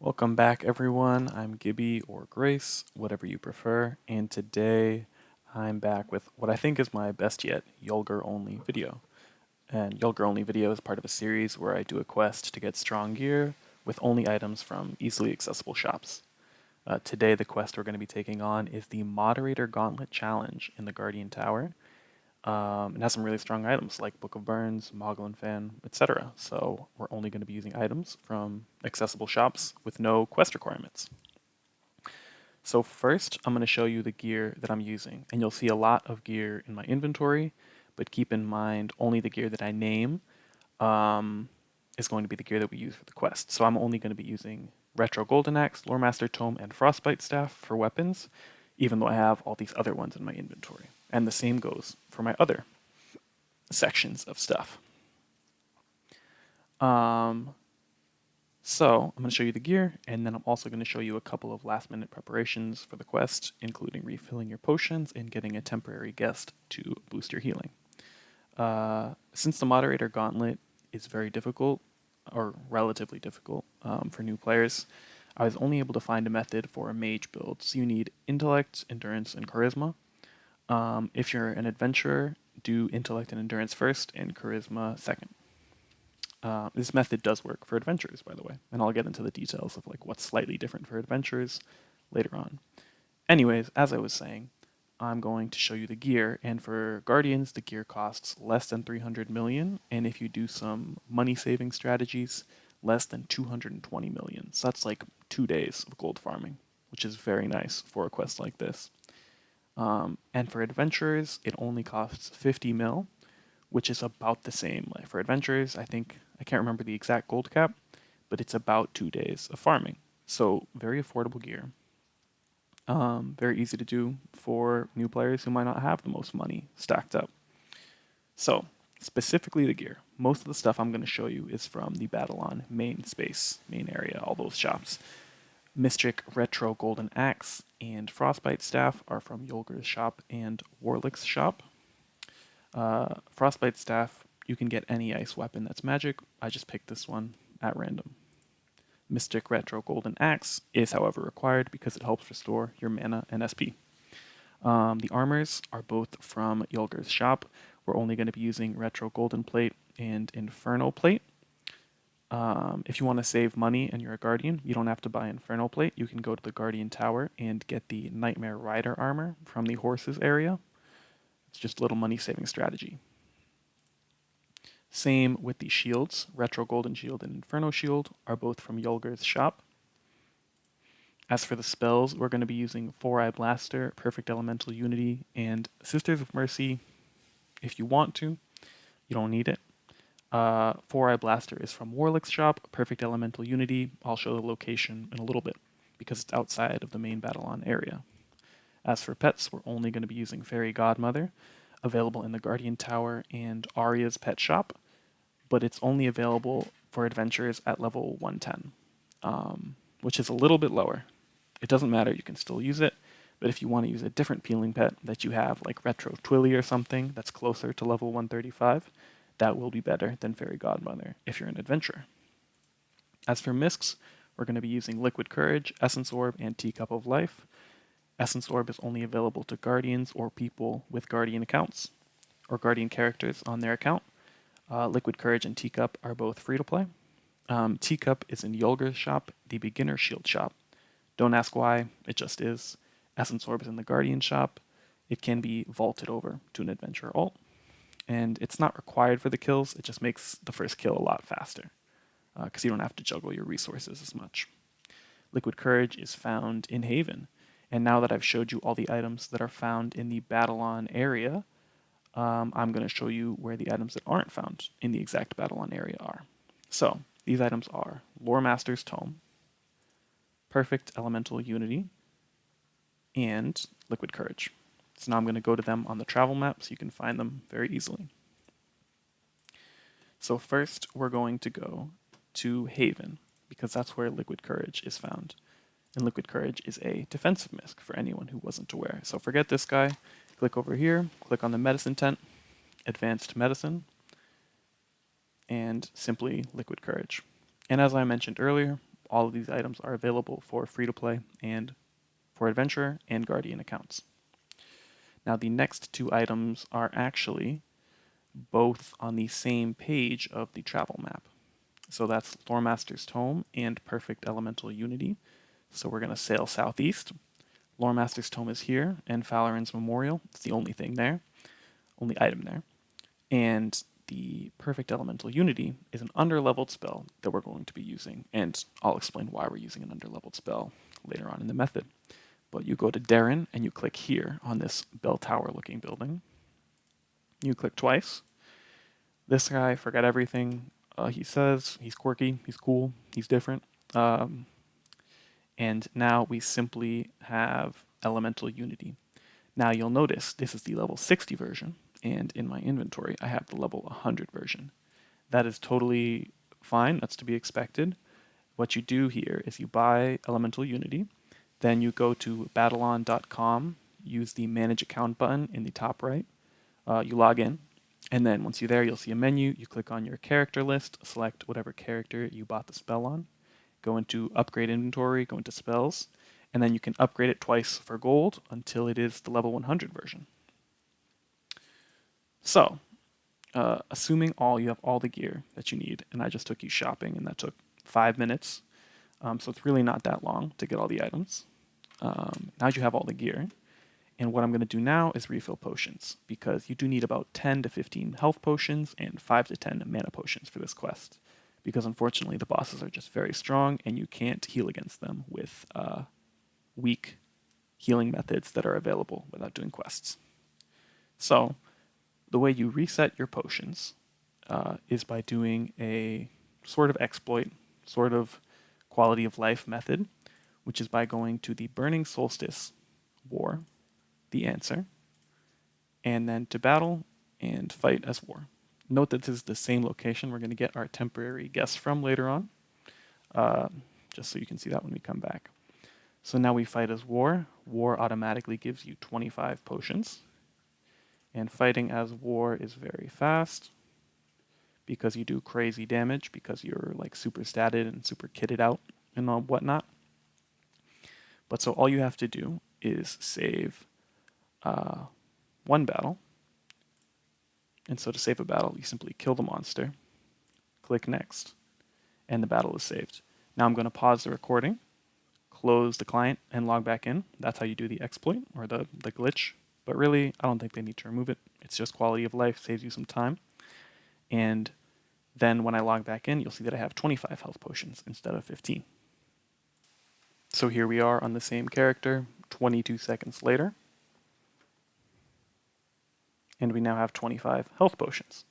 Welcome back, everyone. I'm Gibby or Grace, whatever you prefer, and today I'm back with what I think is my best yet Yulgar only video. And Yulgar only video is part of a series where I do a quest to get strong gear with only items from easily accessible shops. Today, the quest we're going to be taking on is the Moderator Gauntlet Challenge in the Guardian Tower. It has some really strong items like Book of Burns, Moglin Fan, etc. So we're only going to be using items from accessible shops with no quest requirements. So first, I'm going to show you the gear that I'm using, and you'll see a lot of gear in my inventory, but keep in mind only the gear that I name is going to be the gear that we use for the quest. So I'm only going to be using Retro Golden Axe, Loremaster Tome, and Frostbite Staff for weapons, even though I have all these other ones in my inventory. And the same goes for my other sections of stuff. So I'm going to show you the gear, and then I'm also going to show you a couple of last-minute preparations for the quest, including refilling your potions and getting a temporary guest to boost your healing. Since the Moderator Gauntlet is very difficult, or relatively difficult, for new players, I was only able to find a method for a mage build. So you need intellect, endurance, and charisma. If you're an adventurer, do intellect and endurance first, and charisma second. This method does work for adventurers, by the way, and I'll get into the details of like what's slightly different for adventurers later on. Anyways, as I was saying, I'm going to show you the gear, and for Guardians, the gear costs less than 300 million, and if you do some money-saving strategies, less than 220 million. So that's like 2 days of gold farming, which is very nice for a quest like this. And for adventurers, it only costs 50 mil, which is about the same. Like for adventurers, I can't remember the exact gold cap, but it's about 2 days of farming. So very affordable gear. Very easy to do for new players who might not have the most money stacked up. So specifically the gear. Most of the stuff I'm going to show you is from the Battlon main space, main area, all those shops. Mystic Retro Golden Axe and Frostbite Staff are from Yulgar's shop and Warlick's shop. Frostbite Staff, you can get any ice weapon that's magic. I just picked this one at random. Mystic Retro Golden Axe is, however, required because it helps restore your mana and SP. The armors are both from Yulgar's shop. We're only going to be using Retro Golden Plate and Inferno Plate. If you want to save money and you're a Guardian, you don't have to buy Inferno Plate. You can go to the Guardian Tower and get the Nightmare Rider armor from the horses area. It's just a little money-saving strategy. Same with the shields. Retro Golden Shield and Inferno Shield are both from Yulgar's shop. As for the spells, we're going to be using Four-Eye Blaster, Perfect Elemental Unity, and Sisters of Mercy if you want to. You don't need it. Four-Eye Blaster is from Warlick's shop. Perfect Elemental Unity, I'll show the location in a little bit because it's outside of the main Battlon area. As for pets, we're only going to be using Fairy Godmother, available in the Guardian Tower and Arya's pet shop, but it's only available for adventurers at level 110, which is a little bit lower. It doesn't matter, you can still use it, but if you want to use a different peeling pet that you have, like Retro Twilly or something that's closer to level 135, that will be better than Fairy Godmother if you're an adventurer. As for miscs, we're going to be using Liquid Courage, Essence Orb, and Teacup of Life. Essence Orb is only available to Guardians or people with Guardian accounts, or Guardian characters on their account. Liquid Courage and Teacup are both free to play. Teacup is in Yulgar's shop, the Beginner Shield shop. Don't ask why, it just is. Essence Orb is in the Guardian shop. It can be vaulted over to an Adventurer alt. And it's not required for the kills, it just makes the first kill a lot faster, because you don't have to juggle your resources as much. Liquid Courage is found in Haven. And now that I've showed you all the items that are found in the Battlon area, I'm going to show you where the items that aren't found in the exact Battlon area are. So, these items are Loremaster's Tome, Perfect Elemental Unity, and Liquid Courage. So now I'm going to go to them on the travel map so you can find them very easily. So first, we're going to go to Haven, because that's where Liquid Courage is found. And Liquid Courage is a defensive misc for anyone who wasn't aware. So forget this guy. Click over here, click on the medicine tent, advanced medicine, and simply Liquid Courage. And as I mentioned earlier, all of these items are available for free-to-play and for Adventurer and Guardian accounts. Now the next two items are actually both on the same page of the travel map. So that's Loremaster's Tome and Perfect Elemental Unity. So we're going to sail southeast. Loremaster's Tome is here, and Falarin's Memorial. It's the only thing there, only item there. And the Perfect Elemental Unity is an underleveled spell that we're going to be using, and I'll explain why we're using an underleveled spell later on in the method. But you go to Darren, and you click here on this bell tower looking building. You click twice. This guy, forget everything he says. He's quirky, he's cool, he's different. And now we simply have Elemental Unity. Now you'll notice this is the level 60 version, and in my inventory I have the level 100 version. That is totally fine, that's to be expected. What you do here is you buy Elemental Unity, then you go to battlon.com, use the Manage Account button in the top right, you log in, and then once you're there you'll see a menu, you click on your character list, select whatever character you bought the spell on, go into Upgrade Inventory, go into Spells, and then you can upgrade it twice for gold until it is the level 100 version. So, assuming you have all the gear that you need, and I just took you shopping, and that took 5 minutes, so it's really not that long to get all the items. Now you have all the gear, and what I'm going to do now is refill potions, because you do need about 10 to 15 health potions and 5 to 10 mana potions for this quest, because unfortunately the bosses are just very strong, and you can't heal against them with weak healing methods that are available without doing quests. So, the way you reset your potions is by doing a sort of exploit, sort of quality of life method, which is by going to the Burning Solstice War, the answer, and then to battle and fight as war. Note that this is the same location we're going to get our temporary guest from later on, just so you can see that when we come back. So now we fight as war. War automatically gives you 25 potions. And fighting as war is very fast because you do crazy damage because you're like super statted and super kitted out and all whatnot. But so all you have to do is save one battle. And so to save a battle, you simply kill the monster, click next, and the battle is saved. Now I'm going to pause the recording, close the client, and log back in. That's how you do the exploit or the glitch. But really, I don't think they need to remove it. It's just quality of life, saves you some time. And then when I log back in, you'll see that I have 25 health potions instead of 15. So here we are on the same character, 22 seconds later. And we now have 25 health potions.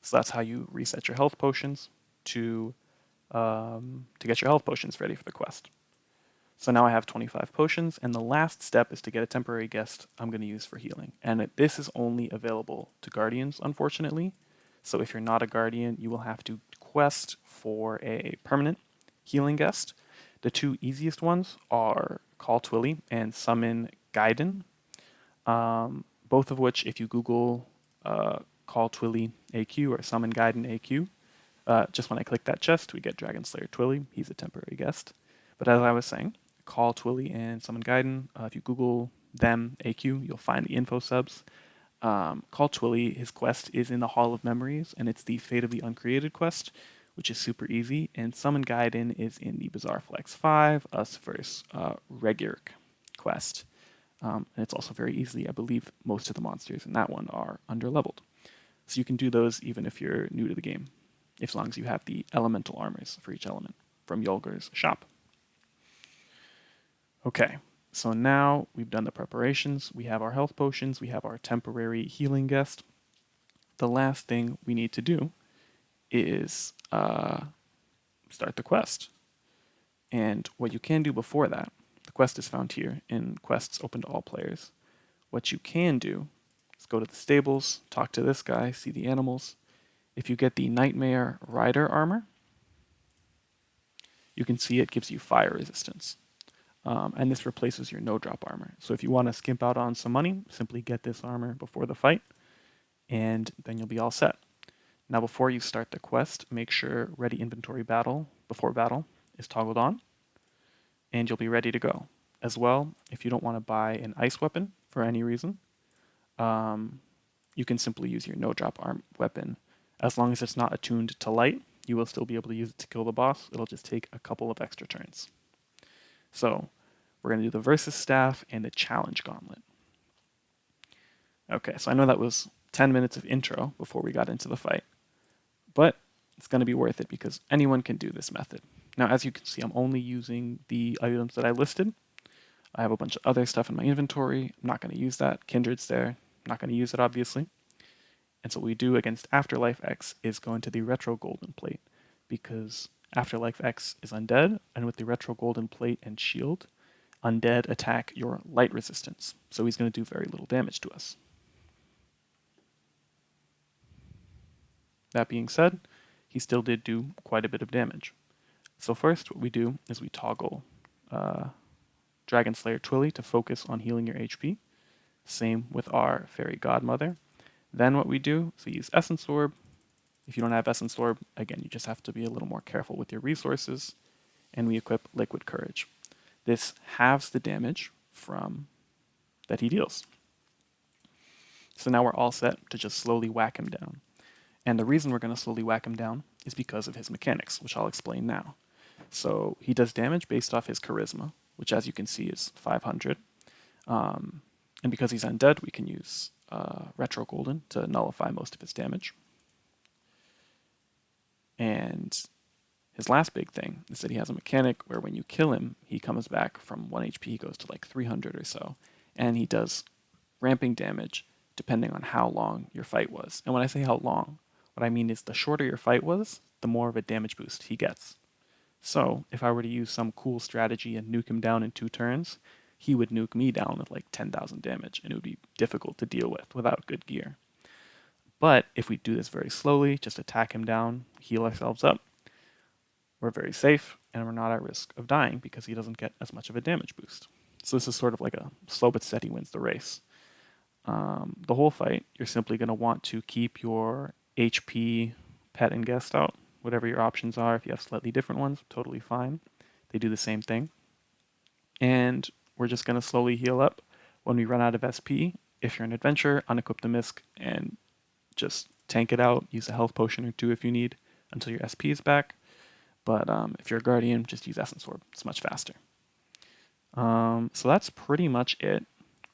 So that's how you reset your health potions to get your health potions ready for the quest. So now I have 25 potions, and the last step is to get a temporary guest I'm going to use for healing. And this is only available to Guardians, unfortunately. So if you're not a Guardian, you will have to quest for a permanent healing guest. The two easiest ones are Call Twilly and Summon Gaiden, both of which, if you Google Call Twilly AQ or Summon Gaiden AQ, just when I click that chest, we get Dragon Slayer Twilly. He's a temporary guest. But as I was saying, Call Twilly and Summon Gaiden, if you Google them AQ, you'll find the info subs. Call Twilly, his quest is in the Hall of Memories, and it's the Fate of the Uncreated quest, which is super easy. And Summon Gaiden is in the Bizarre Flex 5, Us vs. Regurk quest. And it's also very easy. I believe most of the monsters in that one are underleveled. So you can do those even if you're new to the game, as long as you have the elemental armors for each element from Yulgar's shop. Okay, so now we've done the preparations. We have our health potions. We have our temporary healing guest. The last thing we need to do is start the quest. And what you can do before that, the quest is found here in quests open to all players. What you can do is go to the stables, talk to this guy, see the animals. If you get the Nightmare Rider armor, you can see it gives you fire resistance. And this replaces your no-drop armor. So if you want to skimp out on some money, simply get this armor before the fight, and then you'll be all set. Now before you start the quest, make sure Ready Inventory Battle, before battle, is toggled on, and you'll be ready to go. As well, if you don't want to buy an ice weapon for any reason, you can simply use your no-drop arm weapon. As long as it's not attuned to light, you will still be able to use it to kill the boss. It'll just take a couple of extra turns. So we're going to do the Versus Staff and the Challenge Gauntlet. Okay, so I know that was 10 minutes of intro before we got into the fight, but it's going to be worth it because anyone can do this method. Now, as you can see, I'm only using the items that I listed. I have a bunch of other stuff in my inventory. I'm not going to use that. Kindred's there. I'm not going to use it, obviously. And so what we do against Afterlife X is go into the Retro Golden Plate, because Afterlife X is undead, and with the Retro Golden Plate and Shield, undead attack your light resistance. So he's going to do very little damage to us. That being said, he still did do quite a bit of damage. So first, what we do is we toggle Dragon Slayer Twilly to focus on healing your HP. Same with our Fairy Godmother. Then what we do is we use Essence Orb. If you don't have Essence Orb, again, you just have to be a little more careful with your resources. And we equip Liquid Courage. This halves the damage that he deals. So now we're all set to just slowly whack him down. And the reason we're going to slowly whack him down is because of his mechanics, which I'll explain now. So he does damage based off his charisma, which as you can see is 500. And because he's undead, we can use Retro Golden to nullify most of his damage. And his last big thing is that he has a mechanic where when you kill him, he comes back from 1 HP, goes to like 300 or so. And he does ramping damage depending on how long your fight was. And when I say how long, what I mean is the shorter your fight was, the more of a damage boost he gets. So if I were to use some cool strategy and nuke him down in 2 turns, he would nuke me down with like 10,000 damage, and it would be difficult to deal with without good gear. But if we do this very slowly, just attack him down, heal ourselves up, we're very safe, and we're not at risk of dying because he doesn't get as much of a damage boost. So this is sort of like a slow but steady wins the race. The whole fight, you're simply going to want to keep your HP, pet, and guest out, whatever your options are. If you have slightly different ones, totally fine. They do the same thing. And we're just going to slowly heal up. When we run out of SP, if you're an adventurer, unequip the Misk and just tank it out. Use a health potion or 2 if you need until your SP is back. But if you're a Guardian, just use Essence Orb. It's much faster. So that's pretty much it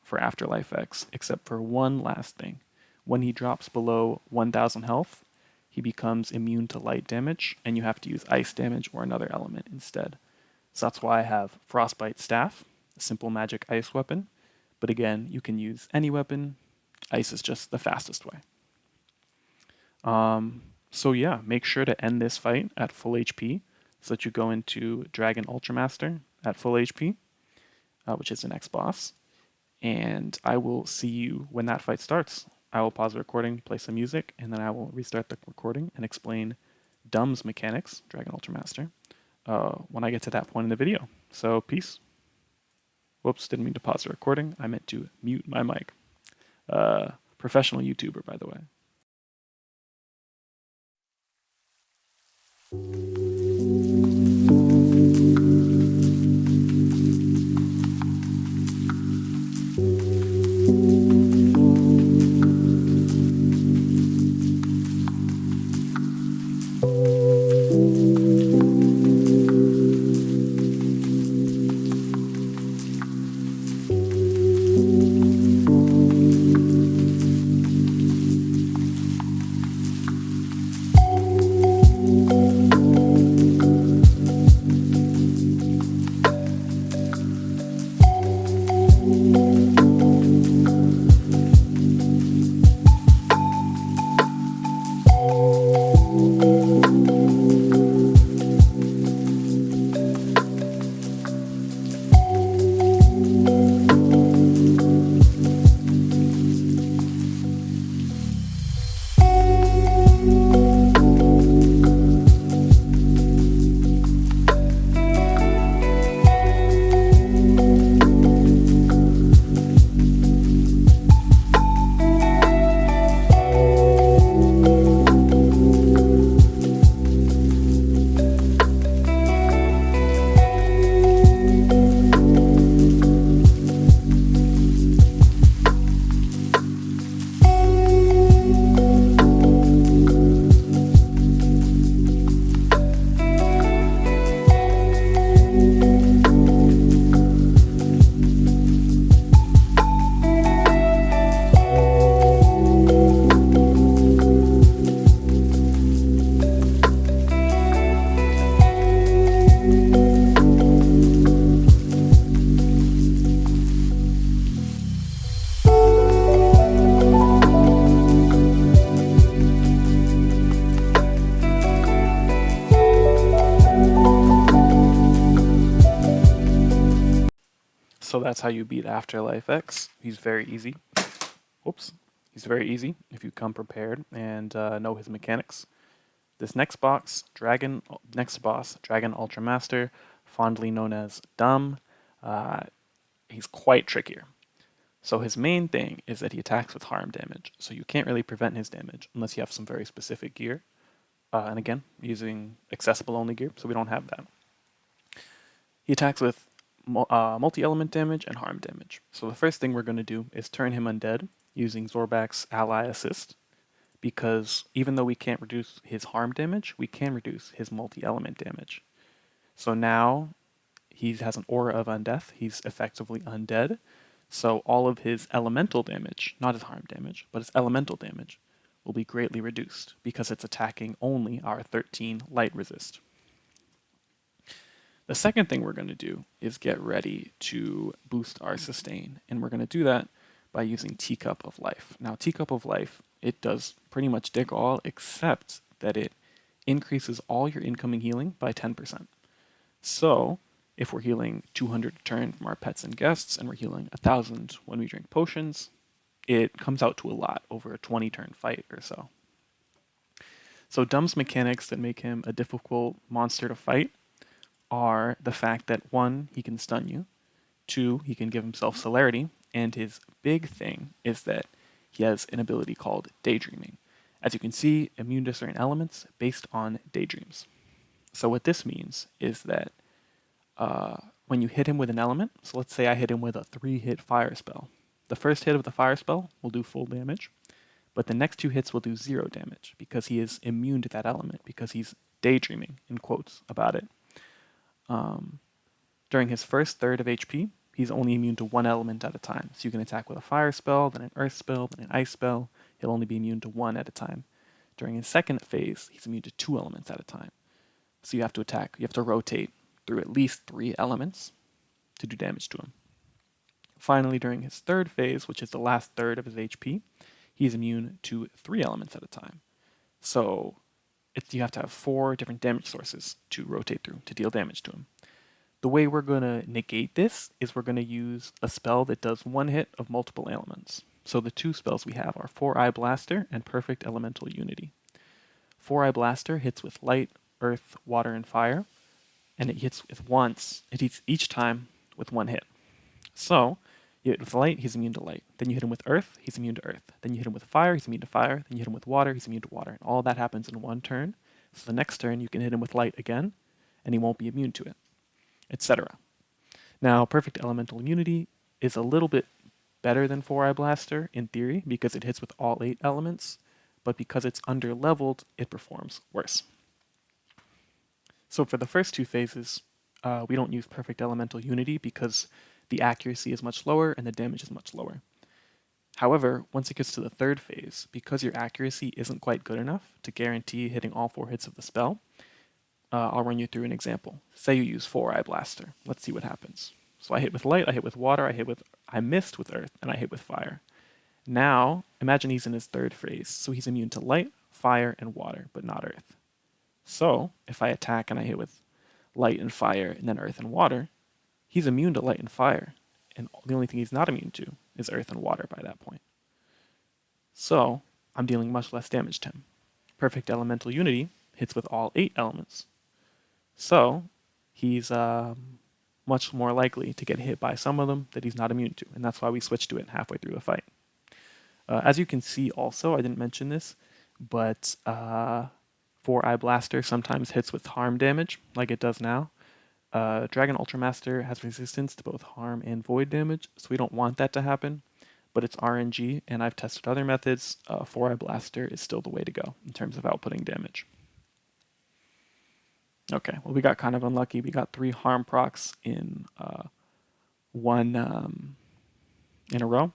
for Afterlife X, except for one last thing. When he drops below 1000 health, he becomes immune to light damage, and you have to use ice damage or another element instead. So that's why I have Frostbite Staff, a simple magic ice weapon. But again, you can use any weapon. Ice is just the fastest way. So yeah, make sure to end this fight at full HP so that you go into Dragon Ultramaster at full HP, which is the next boss. And I will see you when that fight starts. I will pause the recording, play some music, and then I will restart the recording and explain Dumb's mechanics, Dragon Ultramaster, when I get to that point in the video. So peace. Whoops, didn't mean to pause the recording. I meant to mute my mic. Professional YouTuber, by the way. So that's how you beat Afterlife X. He's very easy. Whoops. He's very easy if you come prepared and know his mechanics. This next boss, Dragon Ultra Master, fondly known as Dumb, he's quite trickier. So his main thing is that he attacks with harm damage. So you can't really prevent his damage unless you have some very specific gear. And again, using accessible only gear, so we don't have that. He attacks with multi-element damage and harm damage. So the first thing we're going to do is turn him undead using Zorbac's Ally Assist, because even though we can't reduce his harm damage, we can reduce his multi-element damage. So now he has an aura of undeath. He's effectively undead. So all of his elemental damage, not his harm damage, but his elemental damage, will be greatly reduced because it's attacking only our 13 light resist. The second thing we're going to do is get ready to boost our sustain, and we're going to do that by using Teacup of Life. Now, Teacup of Life, it does pretty much dig all, except that it increases all your incoming healing by 10%. So, if we're healing 200 a turn from our pets and guests, and we're healing 1,000 when we drink potions, it comes out to a lot over a 20-turn fight or so. So Dumb's mechanics that make him a difficult monster to fight are the fact that 1, he can stun you, 2, he can give himself celerity, and his big thing is that he has an ability called daydreaming. As you can see, immune to certain elements based on daydreams. So what this means is that when you hit him with an element, so let's say I hit him with a 3-hit fire spell. The first hit of the fire spell will do full damage, but the next 2 hits will do 0 damage because he is immune to that element, because he's daydreaming, in quotes, about it. During his first third of HP, he's only immune to 1 element at a time. So you can attack with a fire spell, then an earth spell, then an ice spell. He'll only be immune to 1 at a time. During his second phase, he's immune to 2 elements at a time. So you have to attack, you have to rotate through at least 3 elements to do damage to him. Finally, during his third phase, which is the last third of his HP, he's immune to 3 elements at a time. So you have to have 4 different damage sources to rotate through to deal damage to him. The way we're going to negate this is we're going to use a spell that does 1 hit of multiple elements. So the 2 spells we have are 4-Eye Blaster and Perfect Elemental Unity. 4-Eye Blaster hits with light, earth, water, and fire, and it hits each time with 1 hit. So you hit with light, he's immune to light. Then you hit him with earth, he's immune to earth. Then you hit him with fire, he's immune to fire. Then you hit him with water, he's immune to water. And all that happens in 1 turn. So the next turn you can hit him with light again, and he won't be immune to it, etc. Now, Perfect Elemental Immunity is a little bit better than 4-Eye Blaster in theory because it hits with all 8 elements, but because it's under-leveled, it performs worse. So for the first 2 phases, we don't use Perfect Elemental Unity because the accuracy is much lower and the damage is much lower. However, once it gets to the 3rd phase, because your accuracy isn't quite good enough to guarantee hitting all 4 hits of the spell, I'll run you through an example. Say you use 4-Eye Blaster. Let's see what happens. So I hit with light, I hit with water, I missed with earth, and I hit with fire. Now, imagine he's in his 3rd phase, so he's immune to light, fire, and water, but not earth. So, if I attack and I hit with light and fire and then earth and water, he's immune to light and fire, and the only thing he's not immune to is earth and water by that point. So, I'm dealing much less damage to him. Perfect Elemental Unity hits with all 8 elements. So, he's much more likely to get hit by some of them that he's not immune to, and that's why we switched to it halfway through the fight. As you can see also, I didn't mention this, but 4-Eye Blaster sometimes hits with harm damage, like it does now. Dragon Ultra Master has resistance to both harm and void damage, so we don't want that to happen, but it's RNG, and I've tested other methods. 4-Eye Blaster is still the way to go in terms of outputting damage. Okay, well, we got kind of unlucky. We got 3 harm procs in in a row,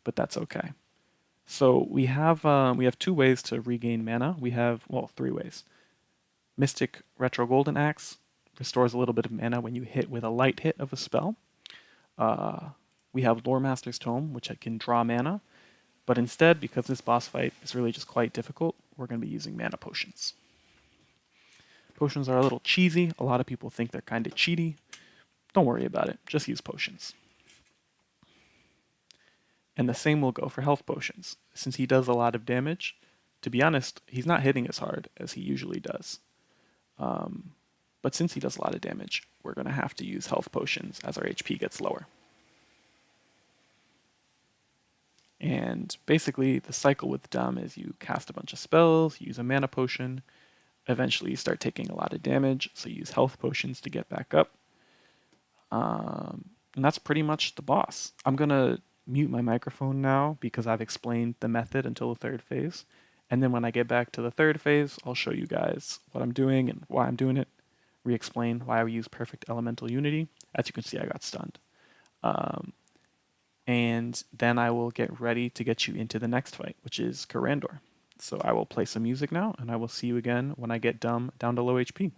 but that's okay. So we have 2 ways to regain mana. We have, well, 3 ways. Mystic Retro Golden Axe restores a little bit of mana when you hit with a light hit of a spell. We have Lore Master's Tome, which can draw mana, but instead, because this boss fight is really just quite difficult, we're going to be using mana potions. Potions are a little cheesy. A lot of people think they're kind of cheaty. Don't worry about it. Just use potions. And the same will go for health potions. Since he does a lot of damage, to be honest, he's not hitting as hard as he usually does. But since he does a lot of damage, we're going to have to use health potions as our HP gets lower. And basically, the cycle with Dom is you cast a bunch of spells, use a mana potion, eventually you start taking a lot of damage, so you use health potions to get back up. And that's pretty much the boss. I'm going to mute my microphone now because I've explained the method until the third phase. And then when I get back to the third phase, I'll show you guys what I'm doing and why I'm doing it, re-explain why we use perfect elemental unity. As you can see, I got stunned. And then I will get ready to get you into the next fight, which is Carandor. So I will play some music now, and I will see you again when I get down to low HP.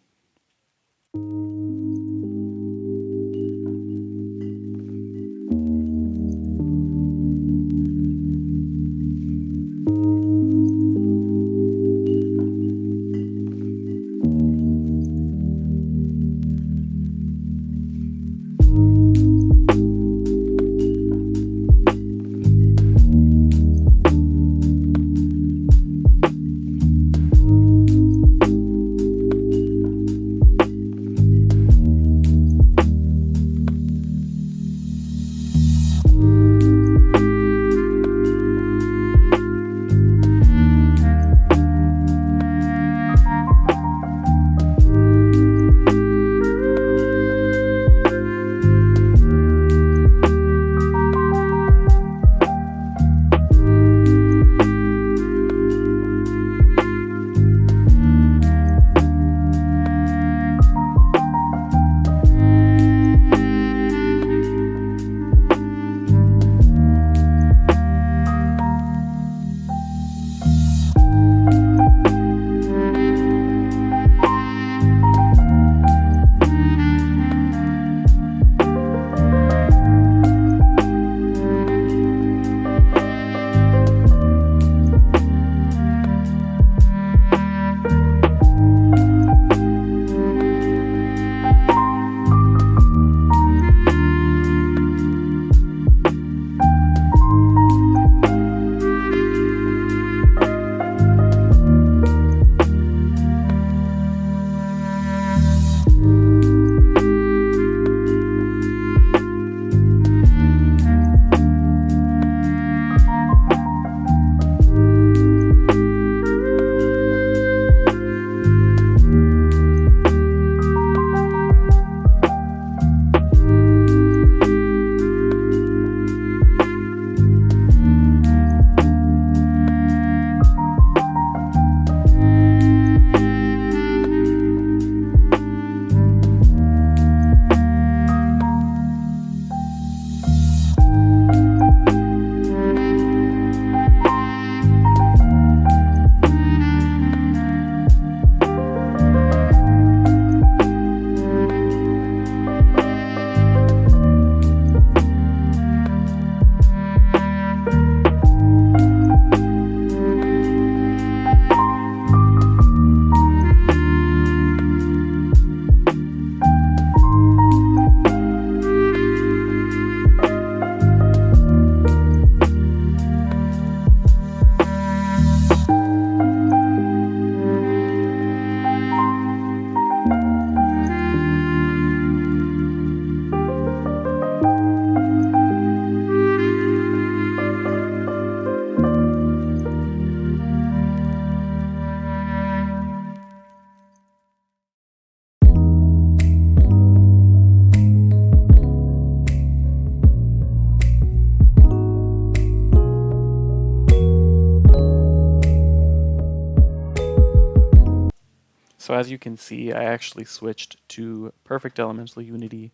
So as you can see, I actually switched to perfect elemental unity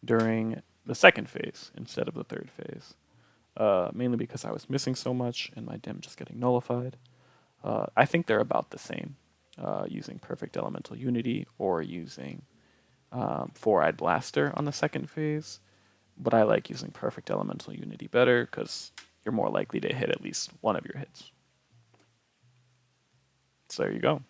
during the second phase instead of the third phase, mainly because I was missing so much and my dim just getting nullified. I think they're about the same, using perfect elemental unity or using Four-Eyed Blaster on the second phase, but I like using perfect elemental unity better because you're more likely to hit at least one of your hits. So there you go.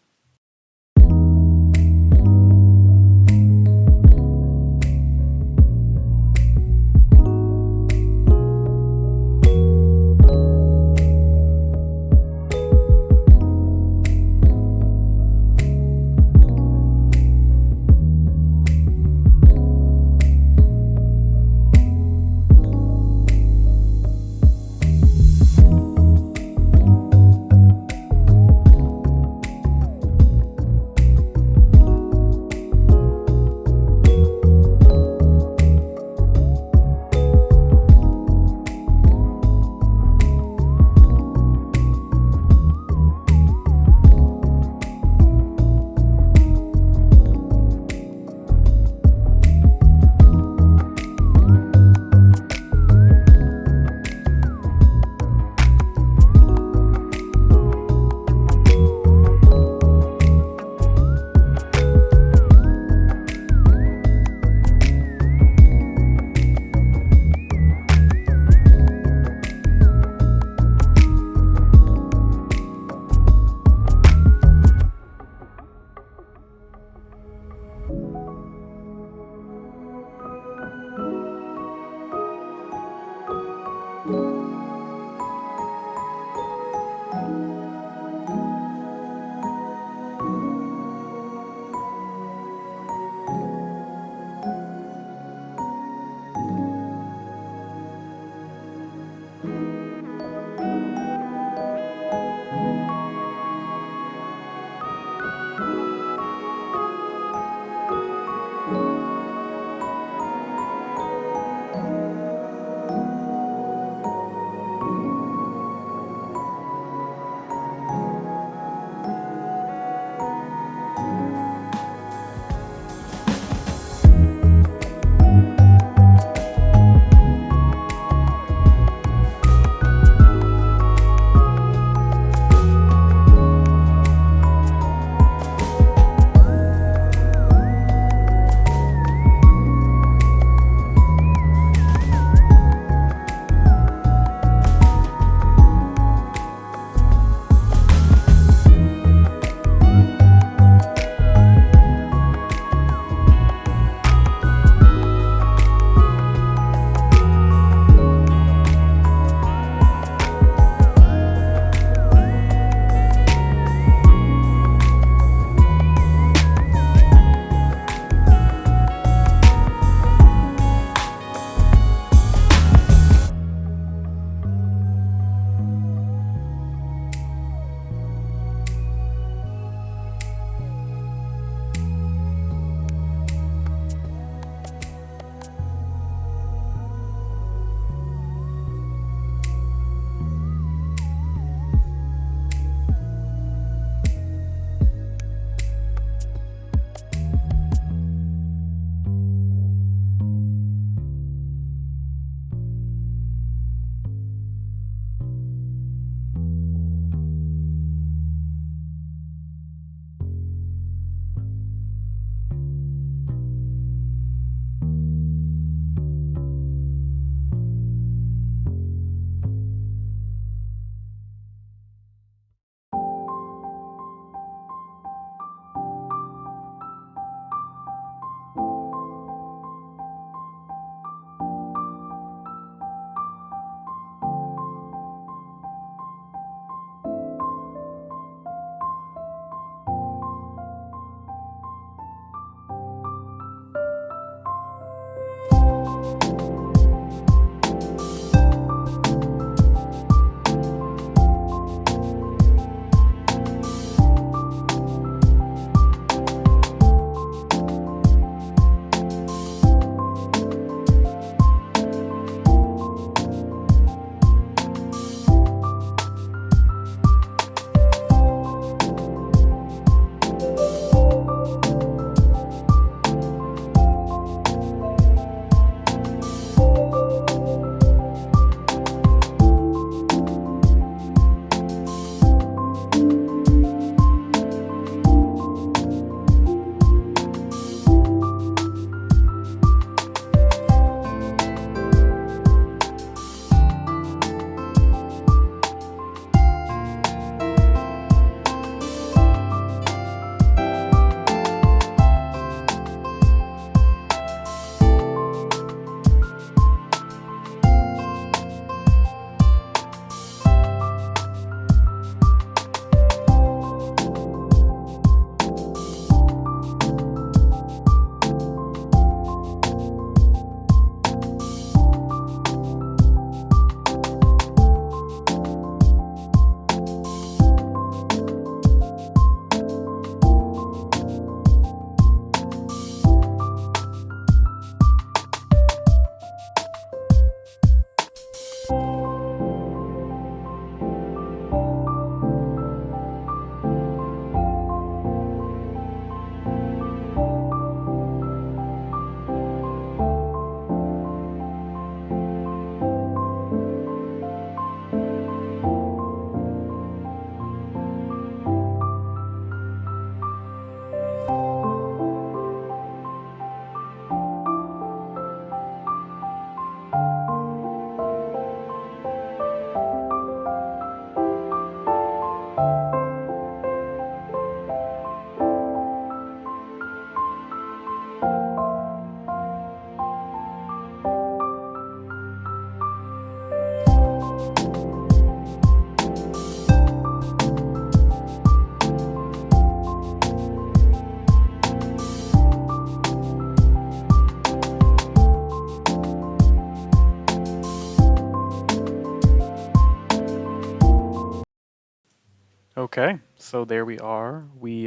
Okay, so there we are. We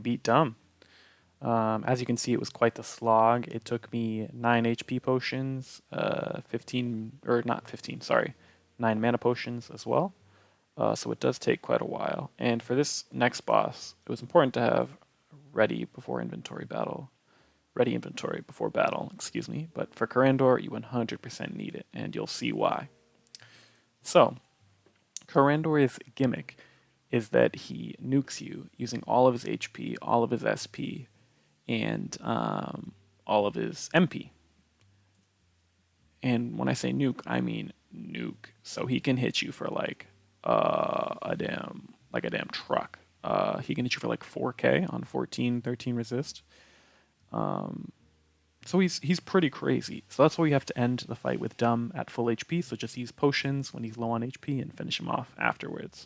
beat Dumb. As you can see, it was quite the slog. It took me 9 HP potions, 15, or not 15, sorry, 9 mana potions as well. So it does take quite a while. And for this next boss, it was important to have ready inventory before battle, excuse me. But for Carandor, you 100% need it, and you'll see why. So, Carandor's gimmick is that he nukes you using all of his HP, all of his SP, and all of his MP. And when I say nuke, I mean nuke. So he can hit you for like a damn truck. He can hit you for like 4K on 14, 13 resist. So he's pretty crazy. So that's why we have to end the fight with Dumb at full HP. So just use potions when he's low on HP and finish him off afterwards.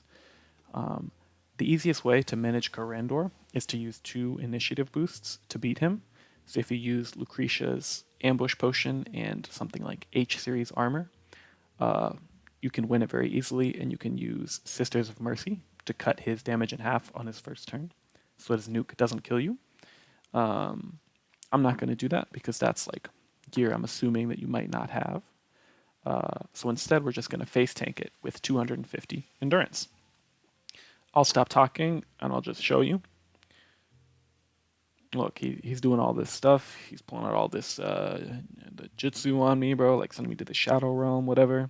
The easiest way to manage Carandor is to use 2 initiative boosts to beat him. So if you use Lucretia's ambush potion and something like H series armor, you can win it very easily, and you can use Sisters of Mercy to cut his damage in half on his first turn, so that his nuke doesn't kill you. I'm not going to do that because that's like gear I'm assuming that you might not have. So instead, we're just going to face tank it with 250 endurance. I'll stop talking and I'll just show you. Look, he's doing all this stuff. He's pulling out all this the jutsu on me, bro. Like sending me to the Shadow Realm, whatever.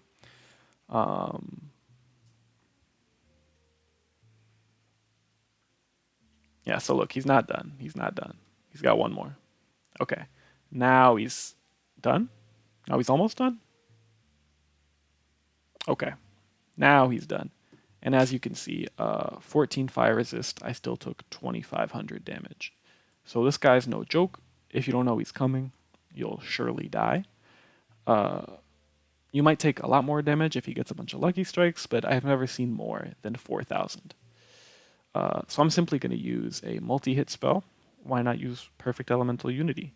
Yeah, so look, he's not done. He's not done. He's got one more. Okay. Now he's done? Now he's almost done? Okay. Now he's done. And as you can see, 14 fire resist, I still took 2,500 damage. So this guy's no joke. If you don't know he's coming, you'll surely die. You might take a lot more damage if he gets a bunch of lucky strikes, but I've never seen more than 4,000. So I'm simply going to use a multi-hit spell. Why not use Perfect Elemental Unity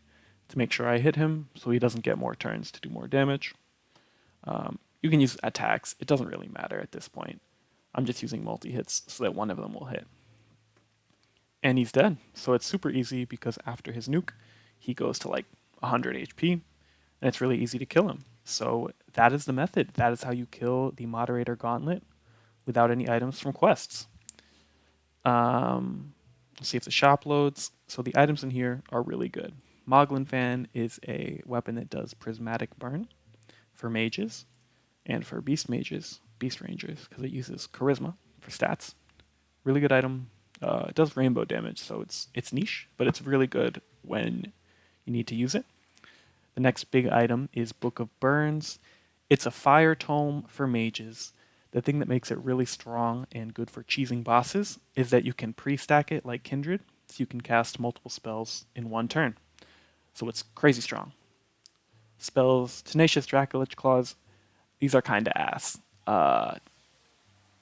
to make sure I hit him so he doesn't get more turns to do more damage. You can use attacks. It doesn't really matter at this point. I'm just using multi-hits so that one of them will hit. And he's dead. So it's super easy because after his nuke, he goes to like 100 HP, and it's really easy to kill him. So that is the method. That is how you kill the Moderator Gauntlet without any items from quests. Let's see if the shop loads. So the items in here are really good. Moglin Fan is a weapon that does prismatic burn for mages and for beast mages, beast rangers, because it uses charisma for stats. Really good item. It does rainbow damage, so it's niche, but it's really good when you need to use it. The next big item is Book of Burns. It's a fire tome for mages. The thing that makes it really strong and good for cheesing bosses is that you can pre-stack it like Kindred, so you can cast multiple spells in one turn. So it's crazy strong. Spells, Tenacious Dracolich Claws, these are kinda ass.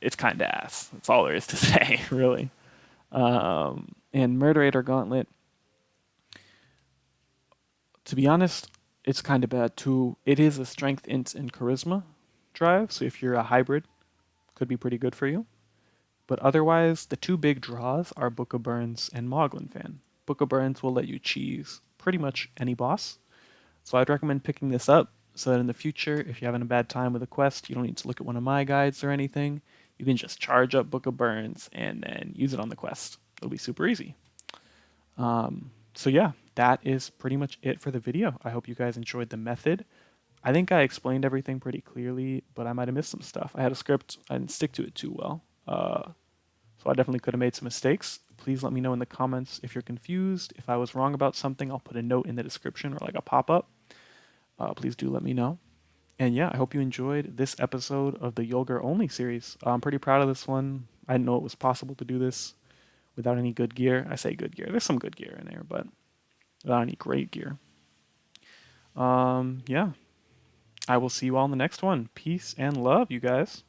It's kinda ass. That's all there is to say, really. And Moderator Gauntlet, to be honest, it's kind of bad too. It is a strength, int, and charisma drive, so if you're a hybrid, could be pretty good for you. But otherwise, the 2 big draws are Book of Burns and Moglin Fan. Book of Burns will let you cheese pretty much any boss, so I'd recommend picking this up so that in the future, if you're having a bad time with a quest, you don't need to look at one of my guides or anything. You can just charge up Book of Burns and then use it on the quest. It'll be super easy. So yeah, that is pretty much it for the video. I hope you guys enjoyed the method. I think I explained everything pretty clearly, but I might have missed some stuff. I had a script, I didn't stick to it too well. So I definitely could have made some mistakes. Please let me know in the comments if you're confused. If I was wrong about something, I'll put a note in the description or like a pop-up. Please do let me know. And yeah, I hope you enjoyed this episode of the Yulgar Only series. I'm pretty proud of this one. I didn't know it was possible to do this without any good gear. I say good gear. There's some good gear in there, but without any great gear. Yeah. I will see you all in the next one. Peace and love, you guys.